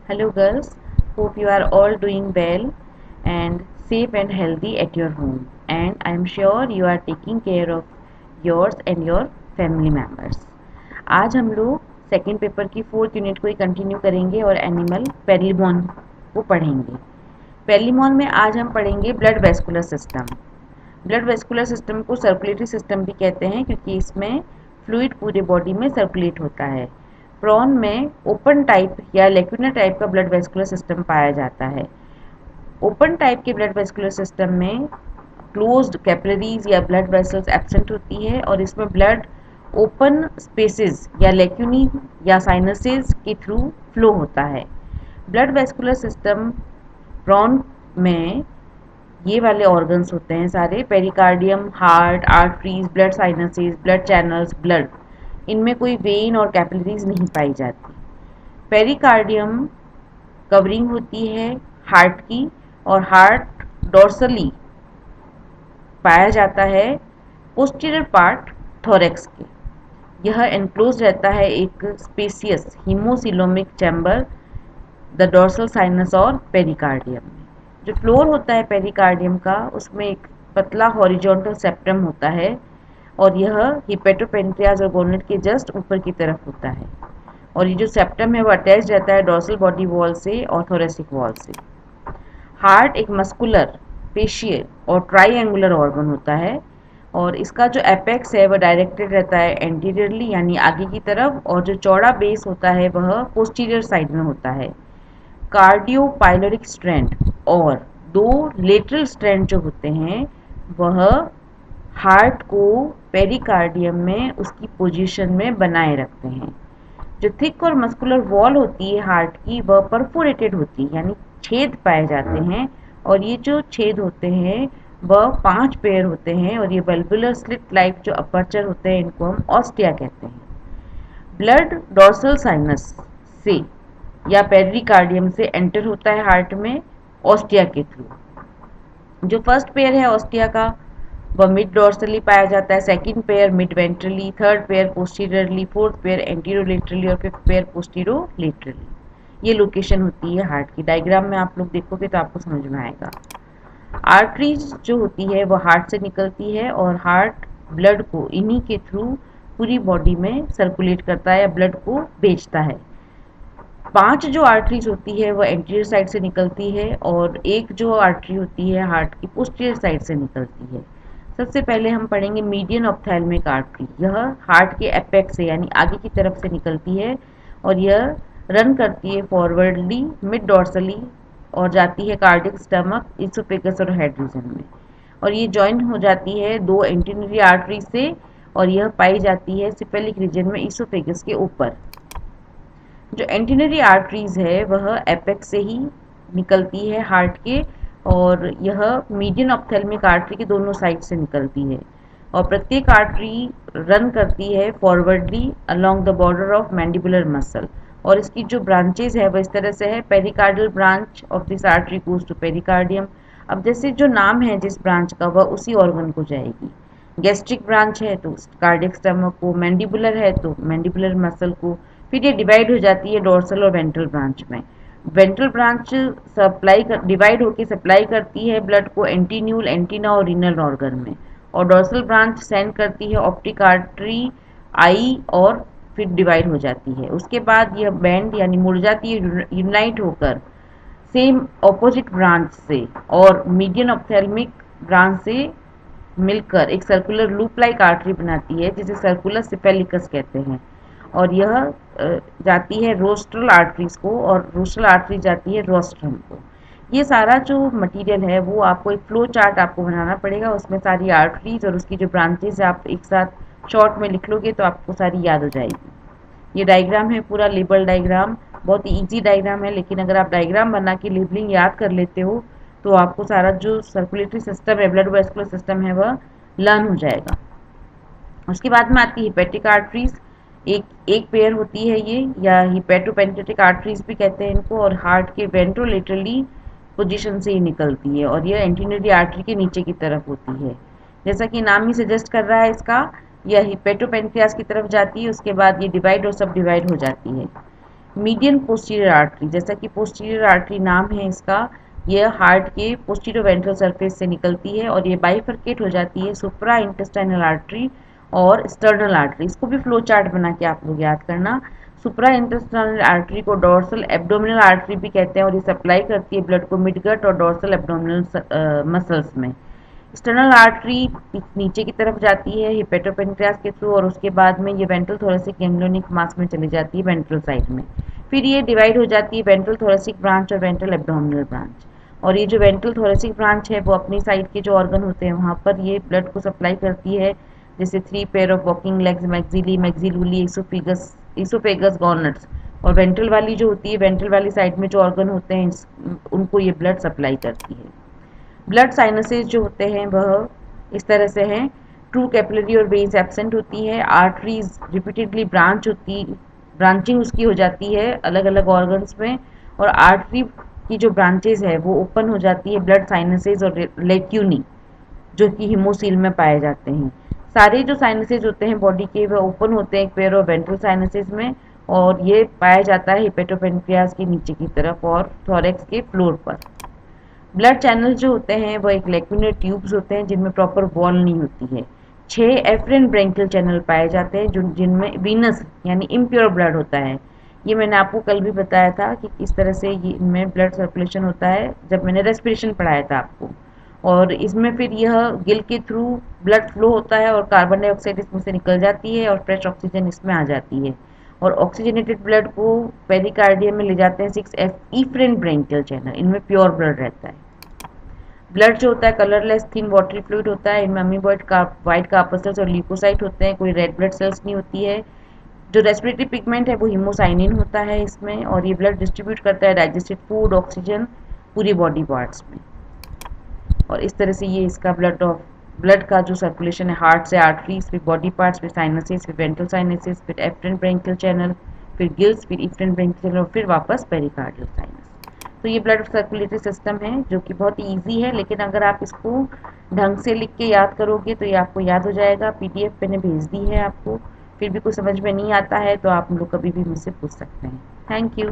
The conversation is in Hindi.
Hello girls, hope you are all doing well and safe and healthy at your home, and I am sure you are taking care of yours and your family members. आज हम लोग सेकेंड पेपर की फोर्थ यूनिट को ही कंटिन्यू करेंगे और एनिमल पेरिलीमोन को पढ़ेंगे। पेरिलीमोन में आज हम पढ़ेंगे blood vascular system. Blood vascular system को सर्कुलेटरी सिस्टम भी कहते हैं क्योंकि इसमें फ्लूइड पूरे बॉडी में सर्कुलेट होता है। प्रॉन में ओपन टाइप या लेक्यूनर टाइप का ब्लड वेस्कुलर सिस्टम पाया जाता है। ओपन टाइप के ब्लड वेस्कुलर सिस्टम में क्लोज्ड कैपिलरीज या ब्लड वेसल्स एब्सेंट होती है और इसमें ब्लड ओपन स्पेसेस या लेक्यूनी या साइनसेस के थ्रू फ्लो होता है। ब्लड वेस्कुलर सिस्टम प्रॉन में ये वाले ऑर्गन्स होते हैं सारे, pericardium, heart, arteries, blood sinuses, blood channels, blood, इनमें कोई वेन और कैपिलरीज नहीं पाई जाती। पेरिकार्डियम कवरिंग होती है हार्ट की और हार्ट डोर्सली पाया जाता है पोस्टीरियर पार्ट थोरेक्स के। यह एनक्लोज रहता है एक spacious haemocoelomic chamber the dorsal sinus और पेरिकार्डियम में। जो फ्लोर होता है पेरिकार्डियम का उसमें एक पतला हॉरिजॉन्टल सेप्टम होता है और यह हिपेटोपेंक्रियाज और गोनेट के जस्ट ऊपर की तरफ होता है और ये जो सेप्टम है वो अटैच रहता है डोर्सल बॉडी वॉल से और थोरेसिक वॉल से। हार्ट एक मस्कुलर, पेशियल और ट्राईएंगुलर ऑर्गन होता है और इसका जो एपेक्स है वह डायरेक्टेड रहता है एंटीरियरली यानी आगे की तरफ और जो चौड़ा बेस होता है वह पोस्टीरियर साइड में होता है। कार्डियोपाइलोरिक स्ट्रैंड और दो लेटरल स्ट्रैंड जो होते हैं वह हार्ट को पेरिकार्डियम में उसकी पोजीशन में बनाए रखते हैं। जो थिक और मस्कुलर वॉल होती है हार्ट की वह परफोरेटेड होती है यानी छेद पाए जाते हैं और ये जो छेद होते हैं वह 5 पेयर होते हैं और ये बल्बुलर स्लिट लाइक जो अपर्चर होते हैं इनको हम ऑस्टिया कहते हैं। ब्लड डोर्सल साइनस से या पेरिकार्डियम से एंटर होता है हार्ट में ऑस्टिया के थ्रू। जो फर्स्ट पेयर है ऑस्टिया का वह मिड डोर्सली पाया जाता है, second pair mid ventrally, third pair posteriorly, fourth pair anterolaterally और फिफ्थ पेयर पोस्टीरोलेटरली। ये लोकेशन होती है हार्ट की। डायग्राम में आप लोग देखोगे तो आपको समझ में आएगा। आर्टरीज जो होती है वो हार्ट से निकलती है और हार्ट ब्लड को इन्हीं के थ्रू पूरी बॉडी में सर्कुलेट करता है या ब्लड को भेजता है। 5 जो आर्टरीज होती है वो एंटीरियर साइड से निकलती है और एक जो आर्टरी होती है हार्ट की पोस्टीरियर साइड से निकलती है। सबसे पहले हम पढ़ेंगे मीडियन ऑप्थेल्मिक आर्टरी। यह हार्ट के एपेक्स से यानी आगे की तरफ से निकलती है और यह रन करती है फॉरवर्डली मिड डॉर्सली और जाती है कार्डियक, स्टमक, इसोफेगस और हेड रीजन में और ये ज्वाइन हो जाती है दो एंटीनरी आर्टरी से और यह पाई जाती है सिपेलिक रीजन में इसोफेगस के ऊपर। जो एंटीनरी आर्टरीज है वह एपेक्स से ही निकलती है हार्ट के और यह मीडियन ऑप्थेल्मिक आर्टरी के दोनों साइड से निकलती है और प्रत्येक आर्टरी रन करती है forwardly along the border of mandibular muscle और इसकी जो ब्रांचेज है वह इस तरह से है। Pericardial branch of this artery goes to pericardium. अब जैसे जो नाम है जिस ब्रांच का वह उसी ऑर्गन को जाएगी। गैस्ट्रिक ब्रांच है तो कार्डियक स्टमक को, मैंडिबुलर है तो मैंडिबुलर मसल को। फिर ये डिवाइड हो जाती है डोर्सल और वेंट्रल ब्रांच में। वेंट्रल ब्रांच डिवाइड होकर सप्लाई करती है ब्लड को एंटीन्यूल, एंटीना और रीनल ऑर्गन में और डोर्सल ब्रांच सेंड करती है ऑप्टिक आर्टरी, आई और फिर डिवाइड हो जाती है। उसके बाद यह बैंड यानी मुड़ जाती है यूनाइट होकर सेम ऑपोजिट ब्रांच से और मीडियन ऑप्थेल्मिक ब्रांच से मिलकर एक सर्कुलर लूप लाइक आर्टरी बनाती है जिसे सर्कुलर सिपेलिकस कहते हैं और यह जाती है रोस्ट्रल आर्टरीज को और रोस्ट्रल आर्टरी जाती है रोस्ट्रम को। ये सारा जो मटेरियल है वो आपको एक फ्लो चार्ट आपको बनाना पड़ेगा, उसमें सारी आर्टरीज और उसकी जो ब्रांचेज आप एक साथ शॉर्ट में लिख लोगे तो आपको सारी याद हो जाएगी। ये डायग्राम है पूरा लेबल डायग्राम, बहुत ही ईजी डायग्राम है लेकिन अगर आप डायग्राम बना के लेबलिंग याद कर लेते हो तो आपको सारा जो सर्कुलेटरी सिस्टम है, ब्लड वेस्कुलर सिस्टम है वह लर्न हो जाएगा। उसके बाद में आती है हिपेटिक आर्टरीज। एक पेयर होती है ये या हिपेटोपेंक्रेटिक आर्टरीज भी कहते हैं इनको और हार्ट के वेंट्रोलेटरली पोजीशन से ही निकलती है और यह एंटीनरी आर्टरी के नीचे की तरफ होती है। जैसा कि नाम ही सजेस्ट कर रहा है इसका, यह हिपेटोपेंक्रियास की तरफ जाती है, उसके बाद ये डिवाइड और सब डिवाइड हो जाती है। मीडियन पोस्टीरियर आर्टरी, जैसा कि पोस्टीरियर आर्टरी नाम है इसका, यह हार्ट के पोस्टीरियर वेंट्रल सरफेस से निकलती है और ये बाइफरकेट हो जाती है सुप्रा इंटेस्टाइनल आर्टरी और स्टर्नल आर्टरी। इसको भी फ्लो चार्ट बना के आप लोग याद करना। सुप्रा इंटेस्टाइनल आर्टरी को डोर्सल एब्डोमिनल आर्टरी भी कहते हैं और ये सप्लाई करती है ब्लड को मिडगट और डोर्सल एब्डोमिनल मसल्स में। एक्सटर्नल आर्टरी नीचे की तरफ जाती है हिपेटोपेनक्रियास के थ्रू और उसके बाद में ये वेंट्रल थोरेसिक गैंग्लियोनिक मास में चली जाती है वेंट्रल साइड में। फिर ये डिवाइड हो जाती है वेंट्रल थोरेसिक ब्रांच और वेंट्रल एब्डोमिनल ब्रांच। और ये जो वेंट्रल थोरेसिक ब्रांच है वो अपनी साइड के जो ऑर्गन होते हैं वहाँ पर ये ब्लड को सप्लाई करती है, जैसे 3 pair of walking legs, maxillae, maxillulae, oesophagus, gonads. और वेंट्रल वाली जो होती है, वेंट्रल वाली साइड में जो ऑर्गन होते हैं उनको ये ब्लड सप्लाई करती है। ब्लड साइनसेस जो होते हैं वह इस तरह से हैं। ट्रू कैपिलरी और वेन्स एब्सेंट होती है। आर्टरीज रिपीटेडली ब्रांचिंग उसकी हो जाती है अलग अलग ऑर्गन्स में। और आर्टरी की जो ब्रांचेज है वो ओपन हो जाती है ब्लड साइनसेज और लेक्यूनी, जो कि हिमोसील में पाए जाते हैं। सारे जो साइनसेज होते हैं बॉडी के वह ओपन होते हैं एक पेयर ऑफ वेंट्रल साइनसेज में, और ये पाया जाता है हिपेटोपेनक्रियास के नीचे की तरफ और थोरेक्स के फ्लोर पर। ब्लड चैनल जो होते हैं वो एक लेक्यूलर ट्यूब्स होते हैं जिनमें प्रॉपर वॉल नहीं होती है। 6 एफरेंट ब्रेंकियल चैनल पाए जाते हैं जो जिनमें वीनस यानी इम्प्योर ब्लड होता है। ये मैंने आपको कल भी बताया था कि किस तरह से ये इनमें ब्लड सर्कुलेशन होता है जब मैंने रेस्पिरेशन पढ़ाया था आपको। और इसमें फिर यह गिल के थ्रू ब्लड फ्लो होता है और कार्बन डाइऑक्साइड इसमें से निकल जाती है और फ्रेश ऑक्सीजन इसमें आ जाती है। और ऑक्सीजनेटेड ब्लड को पेरिकार्डियम में ले जाते हैं 6 एफ इफ्रेंट ब्रेंकियल चैनल, इनमें प्योर ब्लड रहता है। ब्लड जो होता है कलरलेस थिन वाटरी फ्लूइड होता है। इनमें अमीबॉइड वाइट कार्पसल्स और ल्यूकोसाइट होते हैं, कोई रेड ब्लड सेल्स नहीं होती है। जो रेस्पिरेटरी पिगमेंट है वो हिमोसाइनिन होता है इसमें, और ये ब्लड डिस्ट्रीब्यूट करता है डाइजेस्टेड फूड, ऑक्सीजन पूरी बॉडी पार्ट्स में। और इस तरह से ये इसका ब्लड का जो सर्कुलेशन है हार्ट से आर्टरीज, फिर बॉडी पार्ट्स, फिर साइनसेस, फिर वेंट्रल साइनसेस, फिर एफ्रेंट ब्रेंकियल चैनल, फिर गिल्स, फिर इफ्रेंट ब्रेंकियल चैनल और फिर वापस पेरिकार्डियल साइनस। तो ये ब्लड सर्कुलेटरी सिस्टम है जो कि बहुत ईजी है, लेकिन अगर आप इसको ढंग से लिख के याद करोगे तो ये आपको याद हो जाएगा। पीडीएफ मैंने भेज दी है आपको। फिर भी कुछ समझ में नहीं आता है तो आप लोग कभी भी मुझसे पूछ सकते हैं। Thank you.